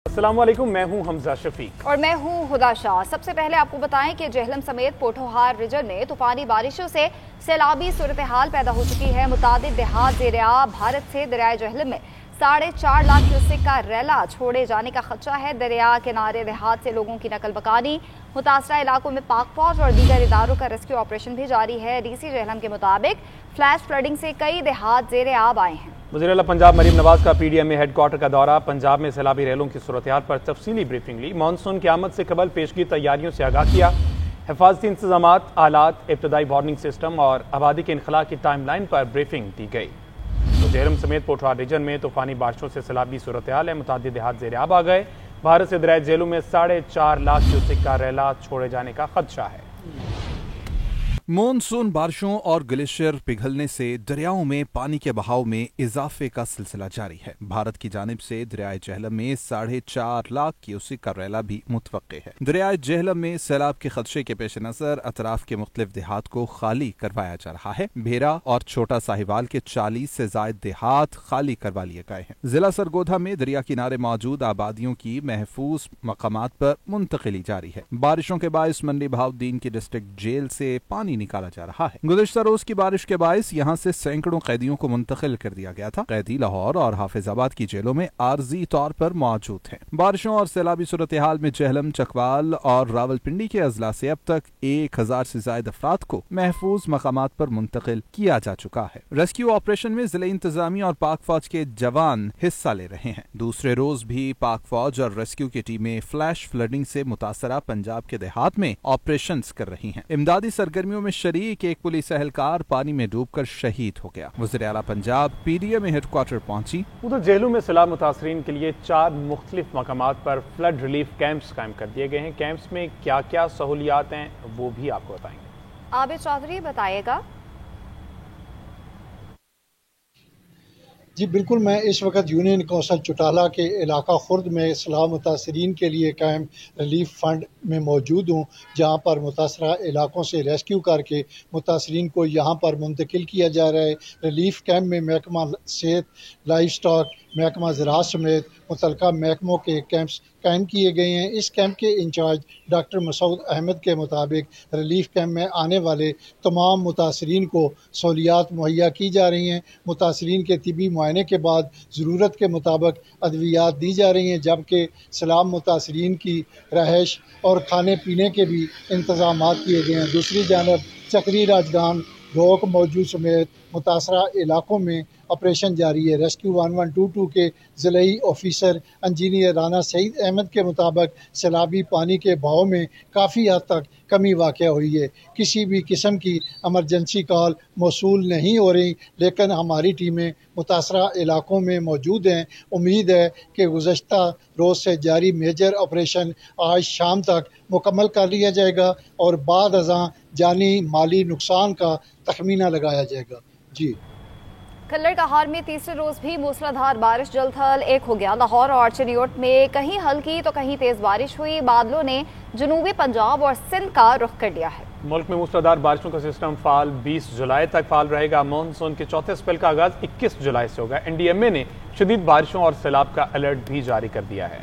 अस्सलाम वालेकुम, मैं हूं हमजा शफीक और मैं हूं हुदा शाह। सबसे पहले आपको बताएं कि जेहलम समेत पोठोहार रीजन में तूफानी बारिशों से सैलाबी सूरत हाल पैदा हो चुकी है। मुतादिद देहात ज़ेर-ए-आब भारत से दरियाए जेहलम में 4.5 लाख क्यूसेक का रैला छोड़े जाने का खदशा है। दरिया किनारे देहात से लोगों की नकल बकानी, मुतासरा इलाकों में पाक फौज और दीगर इदारों का रेस्क्यू ऑपरेशन भी जारी है। डीसी जेहलम के मुताबिक फ्लैश फ्लडिंग से कई देहात ज़ेर-ए-आब आए हैं। वज़ीर-ए-आला पंजाब मरीम नवाज का PDMA हेडक्वार्टर का दौरा, पंजाब में सैलाबी रैलों की सूरत-ए-हाल पर तफसीली ब्रीफिंग ली। मानसून की आमद से कबल पेशगी तैयारियों से आगाह किया। हिफाजती इंतजामात, आलात, इब्तदाई वार्निंग सिस्टम और आबादी के इनखला की टाइमलाइन पर ब्रीफिंग दी गई। तो जेहलम समेत पोठोहार रीजन में तूफानी बारिशों से सैलाबी सूरत-ए-हाल है। मुतादिद देहात ज़ेर-ए-आब आ गए। भारत से दरियाए जेहलम में 4.5 लाख क्यूसेक का रैला छोड़े जाने का खदशा है। मॉनसून बारिशों और ग्लेशियर पिघलने से दरियाओं में पानी के बहाव में इजाफे का सिलसिला जारी है। भारत की जानिब से दरियाए जेहलम में 4.5 लाख क्यूसेक का रैला भी मुतवक्के है। दरियाए जेहलम में सैलाब के खदशे के पेश नजर अतराफ के मुख्तलिफ देहात को खाली करवाया जा रहा है। भेरा और छोटा साहिवाल के 40 से जायद देहात खाली करवा लिए गए हैं। जिला सरगोधा में दरिया किनारे मौजूद आबादियों की महफूज मकामात पर मुंतकिली जारी है। बारिशों के बायस मंडी बहाउद्दीन की डिस्ट्रिक्ट जेल से पानी निकाला जा रहा है। गुज़िश्ता रोज की बारिश के बायस यहाँ से सैकड़ों कैदियों को मुंतकिल कर दिया गया था। कैदी लाहौर और हाफिजाबाद की जेलों में आर्जी तौर पर मौजूद हैं। बारिशों और सैलाबी सूरत हाल में जेहलम, चकवाल और रावलपिंडी के अजला से अब तक 1000 से ज्यादा अफराद को महफूज मकामात पर मुंतकिल किया जा चुका है। रेस्क्यू ऑपरेशन में जिले इंतजामी और पाक फौज के जवान हिस्सा ले रहे हैं। दूसरे रोज भी पाक फौज और रेस्क्यू की टीमें फ्लैश फ्लडिंग से मुतासरा पंजाब के देहात में ऑपरेशन कर रही हैं। इमदादी सरगर्मियों में शरीक एक पुलिस एहलकार पानी में डूबकर शहीद हो गया। वज़ीर-ए-आला पंजाब PDMA हेडक्वार्टर पहुंची। उधर जेहलम में सैलाब मुतासरीन के लिए 4 मुख्तलिफ मकामात पर फ्लड रिलीफ कैंप्स कायम कर दिए गए हैं। कैंप्स में क्या क्या सहूलियात हैं वो भी आपको बताएंगे। आबिद चौधरी बताएगा। जी बिल्कुल, मैं इस वक्त यूनियन कौंसल चुटाला के इलाका खुर्द में सैलाब मुतासरीन के लिए कायम रिलीफ फंड में मौजूद हूँ, जहाँ पर मुतासरा इलाकों से रेस्क्यू करके मुतासरीन को यहाँ पर मुंतकिल किया जा रहा है। रिलीफ कैंप में महकमा सेहत, लाइफ स्टॉक, महकमा ज़राअत समेत मुतल्लिका महकमों के कैंप्स कायम किए गए हैं। इस कैंप के इंचार्ज डॉक्टर मसूद अहमद के मुताबिक रिलीफ कैंप में आने वाले तमाम मुतासरीन को सहूलियात मुहैया की जा रही हैं। मुतासरीन के तिबी मुआयने के बाद ज़रूरत के मुताबिक अद्वियात दी जा रही हैं, जबकि सैलाब मुतासरीन की रहायश और खाने पीने के भी इंतज़ाम किए गए हैं। दूसरी जानब चक्री राजदान, रोक मौजूद समेत मुतासरा इलाकों में ऑपरेशन जारी है। रेस्क्यू 1122 के ज़िलाई ऑफिसर इंजीनियर राना सईद अहमद के मुताबिक सैलाबी पानी के बहाव में काफ़ी हद तक कमी वाक़या हुई है। किसी भी किस्म की एमरजेंसी कॉल मौसूल नहीं हो रही, लेकिन हमारी टीमें मुतासरा इलाकों में मौजूद हैं। उम्मीद है कि गुज़श्ता रोज़ से जारी मेजर ऑपरेशन आज शाम तक मुकम्मल कर लिया जाएगा और बाद अज़ां जानी माली नुकसान का तखमीना लगाया जाएगा। जी खल्लड़ कहार में तीसरे रोज भी मूसलाधार बारिश जल थल एक हो गया। लाहौर और चिन्योट में कहीं हल्की तो कहीं तेज बारिश हुई। बादलों ने जनूबी पंजाब और सिंध का रुख कर लिया है। मुल्क में मूसलाधार बारिशों का सिस्टम फाल 20 जुलाई तक फाल रहेगा। मानसून के चौथे स्पेल का आगाज 21 जुलाई से होगा। NDMA ने शदीद बारिशों और सैलाब का अलर्ट भी जारी कर दिया है।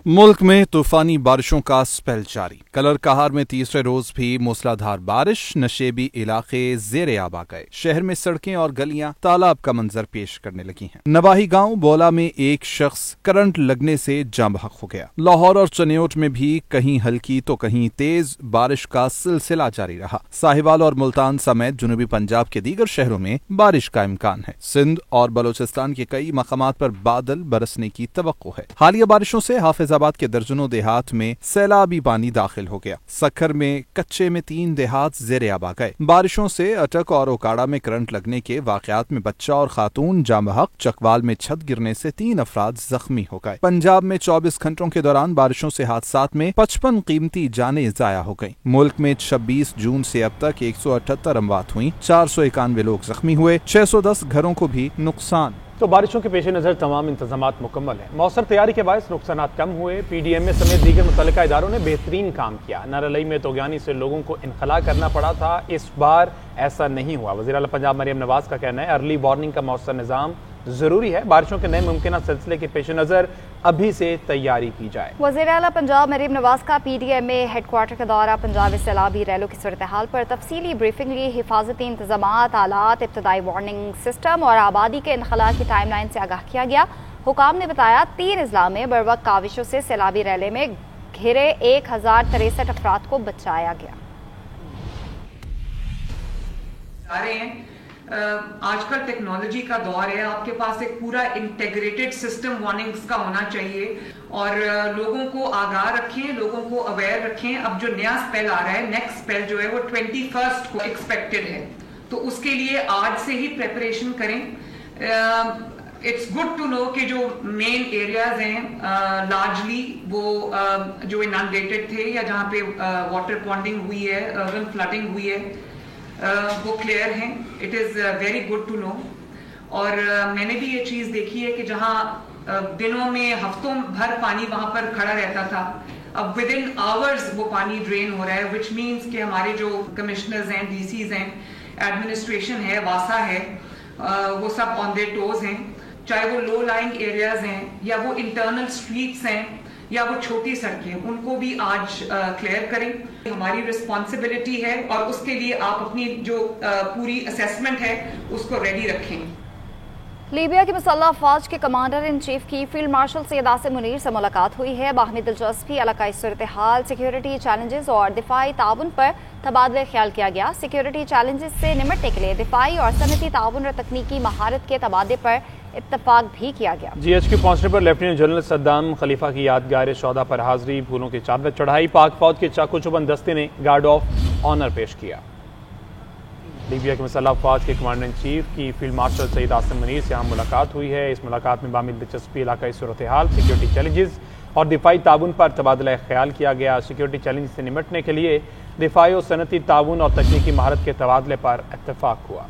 मुल्क में तूफानी बारिशों का स्पेल जारी। कलर कहार में तीसरे रोज भी मूसलाधार बारिश, नशेबी इलाके ज़ेर-ए-आब आ गए। शहर में सड़कें और गलियां तालाब का मंजर पेश करने लगी हैं। नवाही गांव बोला में एक शख्स करंट लगने से जाँ बहक हो गया। लाहौर और चन्योट में भी कहीं हल्की तो कहीं तेज बारिश का सिलसिला जारी रहा। साहिवाल और मुल्तान समेत जनूबी पंजाब के दीगर शहरों में बारिश का इम्कान है। सिंध और बलोचिस्तान के कई मकामात पर बादल बरसने की तवक्को है। हालिया बारिशों से हाफिजाबाद के दर्जनों देहात में सैलाबी पानी दाखिल हो गया। सखर में कच्चे में 3 देहात ज़ेर-ए-आब आ गए। बारिशों से अटक और ओकाड़ा में करंट लगने के वाकयात में बच्चा और खातून जाँ बहक। चकवाल में छत गिरने से 3 अफराद जख्मी हो गए। पंजाब में 24 घंटों के दौरान बारिशों से हादसात में 55 कीमती जानें जाया हो गयी। मुल्क में 26 जून से अब तक 178 अमवात हुई। 491 लोग जख्मी हुए। 610 घरों को भी नुकसान। तो बारिशों के पेश नज़र तमाम इंतजामात मुकम्मल है। मौसर तैयारी के बायस नुकसान कम हुए। PDMA समेत दीगर मुतल्लिका इदारों ने बेहतरीन काम किया। नारलई में तोगयानी से लोगों को इनखला करना पड़ा था, इस बार ऐसा नहीं हुआ। वज़ीर-ए-आला पंजाब मरीम नवाज का कहना है अर्ली वार्निंग का मौसर निज़ाम ज़रूरी है। बारिशों के नए मुमकिन सिलसिले के पेश नज़र अभी से तैयारी की जाए। वज़ीर आला पंजाब मरीम नवाज का PDMA हेडक्वार्टर का दौरा पंजाब में सैलाबी रैलों की सूरत हाल पर तफसीली ब्रीफिंग ली। हिफाजती इंतजामात, आलात, इब्तदाई वार्निंग सिस्टम और आबादी के इनखला की टाइमलाइन से आगाह किया गया। हुकाम ने बताया 3 अजला में बरवक्त काविशों से सैलाबी रैले में घिरे 1063 अफराद को बचाया गया। आजकल टेक्नोलॉजी का दौर है, आपके पास एक पूरा इंटेग्रेटेड सिस्टम वार्निंग्स का होना चाहिए और लोगों को आगाह रखें, लोगों को अवेयर रखें। अब जो नया स्पेल आ रहा है, नेक्स्ट स्पेल जो है वो 21 को एक्सपेक्टेड है, तो उसके लिए आज से ही प्रेपरेशन करें। इट्स गुड टू नो कि जो मेन एरियाज हैं लार्जली वो जो इनंडेटेड थे या जहाँ पे वाटर पॉन्डिंग हुई है, अर्बन फ्लडिंग हुई है, वो क्लियर हैं। It is very good to know. और मैंने भी ये चीज़ देखी है कि जहाँ दिनों में हफ्तों भर पानी वहाँ पर खड़ा रहता था, अब विद इन आवर्स वो पानी ड्रेन हो रहा है, विच मीन्स कि हमारे जो कमिश्नर्स हैं, DCs हैं, एडमिनिस्ट्रेशन है, वासा है, वो सब ऑन देयर टोज हैं। चाहे वो लो लाइंग एरियाज हैं या वो इंटरनल स्ट्रीट्स हैं या वो छोटी सड़कें, उनको भी आज क्लियर करें। हमारी रिस्पॉन्सिबिलिटी है और उसके लिए आप अपनी जो पूरी असेसमेंट है उसको रेडी रखें। लीबिया की मुसल्लह अफवाज के कमांडर इन चीफ की फील्ड मार्शल सैयद आसिम मुनीर से मुलाकात हुई है। बाहमी दिलचस्पी, इलाकाई सूरत हाल, सिक्योरिटी चैलेंजेस और दिफाई ताउन पर तबादला ख्याल किया गया। सिक्योरिटी चैलेंजेस से निपटने के लिए दिफाई और सनती ताउन और तकनीकी महारत के तबादले पर इत्तफाक भी किया गया। GHQ पहुंचने पर लेफ्टिनेंट जनरल सद्दाम खलीफा की यादगार शौदा पर हाजिरी, फूलों की चादर चढ़ाई। पाक फौज के चाकू चुबंद दस्ते ने गार्ड ऑफ ऑनर पेश किया। लीबिया के मुसल्लह अफवाज के कमांडर इन चीफ की फील्ड मार्शल सैयद आसिम मुनीर से यहाँ मुलाकात हुई है। इस मुलाकात में बामी दिलचस्पी, इलाकाई सूरत हाल, सिक्योरिटी चैलेंजेस और दिफाई ताउन पर तबादला ख्याल किया गया। सिक्योरिटी चैलेंज से निपटने के लिए दिफाई और सनती ताउन और तकनीकी महारत के तबादले पर इत्तफाक हुआ।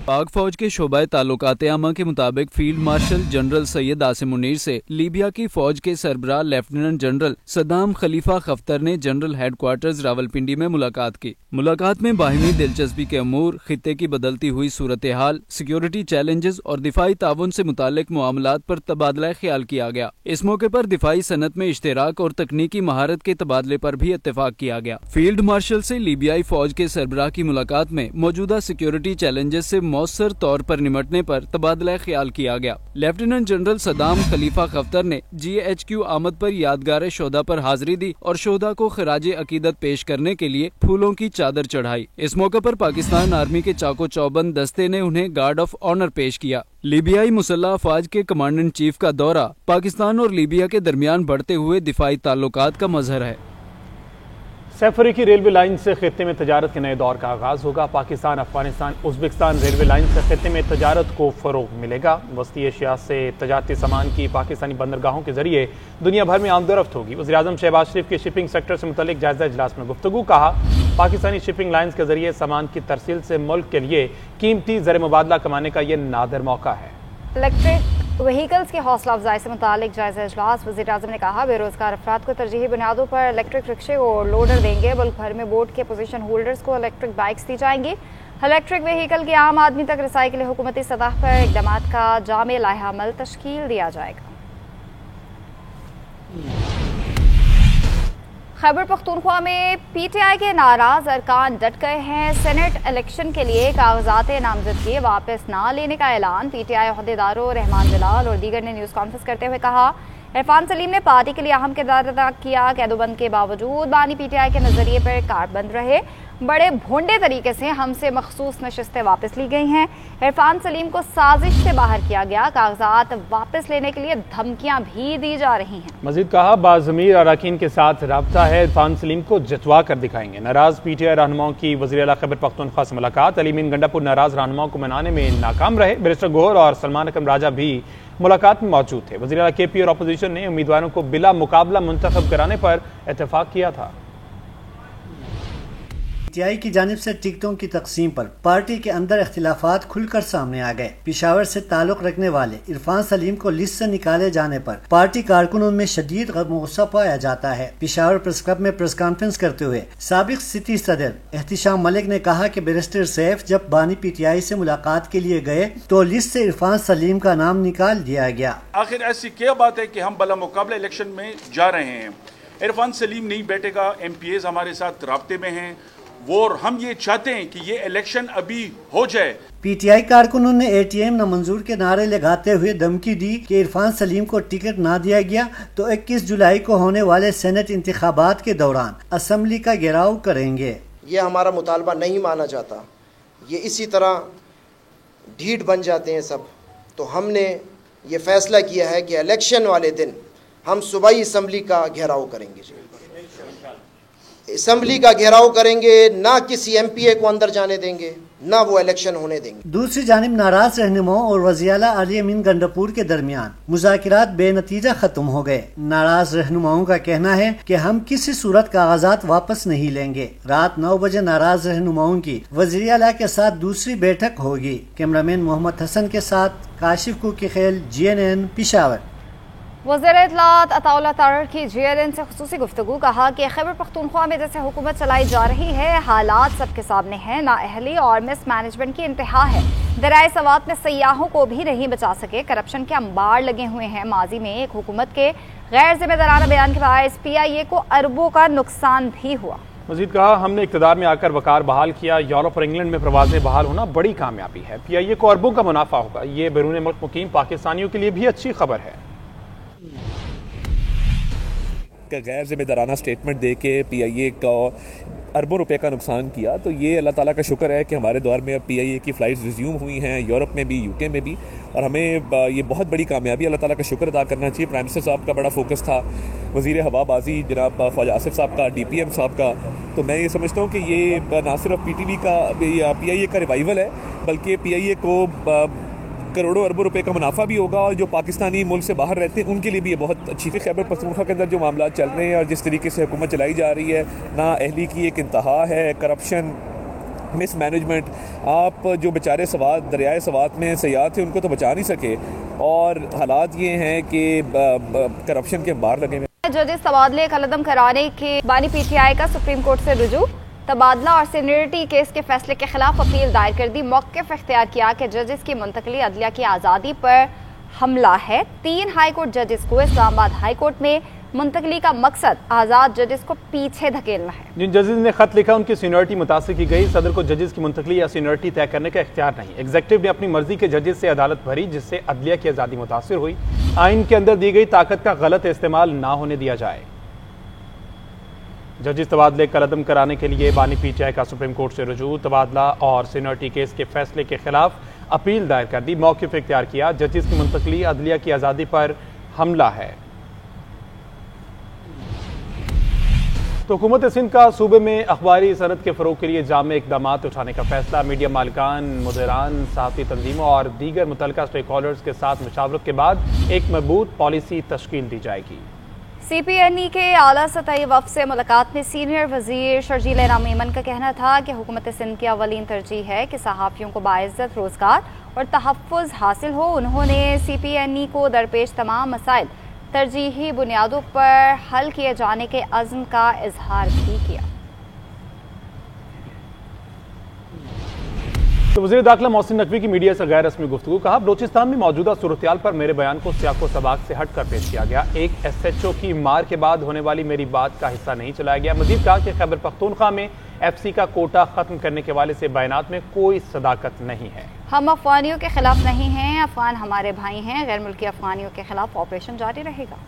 पाक फौज के शोबाए ताल्लुकात आमा के मुताबिक field marshal general Syed Asim Munir से लीबिया की फौज के सरबराह लेफ्टिनेंट जनरल सद्दाम खलीफा खफ्तर ने जनरल हेडक्वार्टर्स रावलपिंडी में मुलाकात की। मुलाकात में बाहिमी दिलचस्पी के अमूर, खित्ते की बदलती हुई सूरत हाल, सिक्योरिटी चैलेंजेस और दिफाई ताउन से मुतालिक मामलात पर तबादला ख्याल किया गया। इस मौके पर दिफाई सनत में इश्तराक और तकनीकी महारत के तबादले पर भी इत्तेफाक किया गया। फील्ड मार्शल से लीबियाई फौज के सरबराह की मुलाकात में मौजूदा सिक्योरिटी चैलेंजेस से मौसर तौर पर निपटने पर तबादला ख्याल किया गया। लेफ्टिनेंट जनरल सद्दाम खलीफा खफ्तर ने GHQ आमद पर यादगार शोदा पर हाजिरी दी और शोदा को खराज अकीदत पेश करने के लिए फूलों की चादर चढ़ाई। इस मौके पर पाकिस्तान आर्मी के चाको चौबंद दस्ते ने उन्हें गार्ड ऑफ ऑनर पेश किया। लीबियाई मुसल्लह अफवाज के कमांडर इन चीफ का दौरा पाकिस्तान और लीबिया के दरमियान बढ़ते हुए दिफाई ताल्लुकात का मजहर है। सैफरी की रेलवे लाइन से खित्ते में तजारत के नए दौर का आगाज होगा। Pakistan, Afghanistan, Uzbekistan railway line से खित्ते में तजारत को फरोग मिलेगा। वस्ती एशिया से तजारती सामान की पाकिस्तानी बंदरगाहों के जरिए दुनिया भर में आमदरफ्त होगी। वज़ीर आज़म शहबाज शरीफ के शिपिंग सेक्टर से मुतल्लिक जायजा इजलास में गुफ्तगू। कहा, पाकिस्तानी शिपिंग लाइन्स के जरिए सामान की तरसील से मुल्क के लिए कीमती ज़र मुबादला कमाने का ये नादिर मौका है। इलेक्ट्रिक व्हीकल्स की हौसला अफजाई से मुतालिक जायजा इजलास। वज़ीर आज़म ने कहा, बेरोजगार अफराद को तरजीही बुनियादों पर इलेक्ट्रिक रिक्शे और लोडर देंगे। मुल्क भर में बोर्ड के पोजीशन होल्डर्स को इलेक्ट्रिक बाइक्स दी जाएंगी। इलेक्ट्रिक व्हीकल के आम आदमी तक रसाई के लिए हुकूमती सतह पर इक़दामात का जामे लाहा अमल तश्कील दिया जाएगा। खैबर पख्तूनख्वा में PTI के नाराज अरकान डट गए हैं। सेनेट इलेक्शन के लिए कागजात नामजदगी वापस ना लेने का ऐलान। PTI अहदेदारों रहमान जलाल और दीगर ने न्यूज़ कॉन्फ्रेंस करते हुए कहा, इरफान सलीम ने पार्टी के लिए अहम किरदार अदा किया। कैदोबंद के बावजूद बानी PTI के नजरिए पर कारबंद रहे। बड़े भोंडे तरीके से हमसे मखसूस नशिस्तें वापस ली गई हैं। इरफान सलीम को साजिश से बाहर किया गया। कागजात वापस लेने के लिए धमकियां भी दी जा रही हैं। मजीद कहा, बाज़मीर अरकान के साथ रब्ता है, इरफान सलीम को जितवा कर दिखाएंगे। नाराज PTI रहनुमाओं की वज़ीर आला खैबर पख्तूनख्वा से मुलाकात। अली मीन गंडापुर नाराज रहनुमाओं को मनाने में नाकाम रहे। बैरिस्टर गौहर और सलमान अकरम राजा भी मुलाकात में मौजूद थे। वज़ीर आला KP और अपोजिशन ने उम्मीदवारों को बिला मुकाबला मुंतखब कराने पर इत्तेफाक किया था। PTI की जानिब से टिकटों की तकसीम पर पार्टी के अंदर इख्तिलाफात खुलकर सामने आ गए। पेशावर से ताल्लुक रखने वाले इरफान सलीम को लिस्ट से निकाले जाने पर पार्टी कारकुनों में शदीद गुस्सा पाया जाता है। पेशावर प्रेस क्लब में प्रेस कॉन्फ्रेंस करते हुए साबिक सिटी सदर एहतिशाम मलिक ने कहा कि बैरिस्टर सैफ जब बानी PTI से मुलाकात के लिए गए तो लिस्ट से इरफान सलीम का नाम निकाल दिया गया। आखिर ऐसी क्या बात है कि हम बला मुकाबला इलेक्शन में जा रहे हैं, इरफान सलीम नहीं बैठेगा, MPAs हमारे साथ राब्ते में हैं, वो और हम ये चाहते हैं कि ये इलेक्शन अभी हो जाए। PTI कारकुनों ने ATM नामंजूर के नारे लगाते हुए धमकी दी कि इरफान सलीम को टिकट ना दिया गया तो 21 जुलाई को होने वाले सेनेट इंतखाबात के दौरान असेंबली का घेराव करेंगे। ये हमारा मुतालबा नहीं माना जाता, ये इसी तरह ढीठ बन जाते हैं सब। तो हमने ये फैसला किया है कि इलेक्शन वाले दिन हम सूबाई असम्बली का घेराव करेंगे, असम्बली का घेराव करेंगे, ना किसी MPA को अंदर जाने देंगे, ना वो इलेक्शन होने देंगे। दूसरी जानिब नाराज रहनुमाओं और वज़ीर-ए-आला अली अमीन गंडापुर के दरमियान मुज़ाकिरात बेनतीजा खत्म हो गए। नाराज रहनुमाओं का कहना है कि हम किसी सूरत कागजात वापस नहीं लेंगे। रात 9 बजे नाराज रहनुमाओं की वज़ीर-ए-आला के साथ दूसरी बैठक होगी। कैमरामैन मोहम्मद हसन के साथ काशिफ कुकीखेल, GNN पेशावर। वज़ीर इत्तलात अताउल्लाह तारर की GNN से खुसूसी गुफ्तगू, कहा कि खैबर पख्तूनख्वा में जैसे हुकूमत चलाई जा रही है हालात सबके सामने हैं, नाअहली और मिस मैनेजमेंट की इंतहा है। दरियाए सवात में सयाहों को भी नहीं बचा सके, करप्शन के अंबार लगे हुए हैं। माजी में एक हुकूमत के गैर जिम्मेदाराना बयान के बायस PIA को अरबों का नुकसान भी हुआ। मजीद कहा, हमने इक़्तिदार में आकर वकार बहाल किया, यूरोप और इंग्लैंड में प्रवासें बहाल होना बड़ी कामयाबी है। PIA को अरबों का मुनाफा होगा, ये बैरून मुल्क मुकीम पाकिस्तानियों के लिए भी अच्छी खबर है। गैर जिम्मेदाराना स्टेटमेंट दे के PIA का अरबों रुपए का नुकसान किया, तो ये अल्लाह ताला का शुक्र है कि हमारे दौर में अब PIA की फ़्लाइट्स रिज्यूम हुई हैं, यूरोप में भी, UK में भी, और हमें ये बहुत बड़ी कामयाबी अल्लाह ताला का शुक्र अदा करना चाहिए। प्राइम मिनिस्टर साहब का बड़ा फोकस था, वज़ीर हवाबाजी जनाब ख्वाजा आसिफ साहब का, DPM साहब का। तो मैं ये समझता हूँ कि ये ना सिर्फ PTV का या PIA का रिवाइवल है, बल्कि PIA को करोड़ों अरबों रुपए का मुनाफा भी होगा, और जो पाकिस्तानी मुल्क से बाहर रहते हैं उनके लिए भी ये बहुत अच्छी है। खैबर पख्तूनख्वा के अंदर जो मामला चल रहे हैं और जिस तरीके से हुकूमत चलाई जा रही है, ना अहली की एक इंतहा है, करप्शन, मिस मैनेजमेंट। आप जो बेचारे सवात दरियाए सवात में सयाह थे उनको तो बचा नहीं सके, और हालात ये हैं कि करप्शन के अंबार लगे हुए। जजेस तबादले कलदम कराने के बानी PTI का सुप्रीम कोर्ट से रुजू, तबादला और सीनियरिटी केस के फैसले के खिलाफ अपील दायर कर दी। मौक़िफ़ इख्तियार किया कि जजेस की मुंतकली अदलिया की आज़ादी पर हमला है। 3 हाई कोर्ट जजेस को इस्लामाबाद हाई कोर्ट में मुंतकली का मकसद आज़ाद जजेस को पीछे धकेलना है। जिन जजेस ने खत लिखा उनकी सीनियरिटी मुतासिर की गई। सदर को जजेस की मुंतकली या सीनियरिटी तय करने का इख्तियार नहीं। एग्जीक्यूटिव ने अपनी मर्जी के जजेस से अदालत भरी, जिससे अदलिया की आज़ादी मुतासिर हुई। आइन के अंदर दी गई ताकत का गलत इस्तेमाल ना होने दिया जाए। जजेस तबादले कलदम कराने के लिए बानी PTI का सुप्रीम कोर्ट से रुजू, तबादला और सीनियरिटी केस के फैसले के खिलाफ अपील दायर कर दी। मौक़िफ़ इख्तियार किया, जजेस की मुंतकली अदलिया की आज़ादी पर हमला है। तो हुकूमत सिंध का सूबे में अखबारी सनत के फ़रोग़ के लिए जामे इक़दामात उठाने का फैसला। मीडिया मालिकान, मुदीरान, सहाफ़ी तंजीमों और दीगर मुतल्लिका स्टेक होल्डर्स के साथ मुशावरत के बाद एक मजबूत पॉलिसी तश्कील दी जाएगी। CPNE के आला सतही वफ़द से मुलाकात में सीनियर वज़ीर शर्जील इनाम मेमन का कहना था कि हुकूमत सिंध की अवलीन तरजीह है कि सहाफ़ियों को बाइज़्ज़त रोज़गार और तहफ़्फ़ुज़ हासिल हो। उन्होंने CPNE को दरपेश तमाम मसाइल तरजीही बुनियादों पर हल किए जाने के अज़्म का इजहार भी किया। तो वज़ीर दाखिला मोहसिन नकवी की मीडिया से गैर रस्मी गुफ्तगू, कहा बलोचिस्तान में मौजूदा सूरत-ए-हाल पर मेरे बयान को सियाको सबाक से हट कर पेश किया गया। एक SHO की मार के बाद होने वाली मेरी बात का हिस्सा नहीं चलाया गया। मजीद कहा कि खैबर पख्तूनख्वा में FC का कोटा खत्म करने के वाले से बयानात में कोई सदाकत नहीं है। हम अफगानियों के खिलाफ नहीं हैं, अफगान हमारे भाई हैं। गैर मुल्की अफगानियों के खिलाफ ऑपरेशन जारी रहेगा।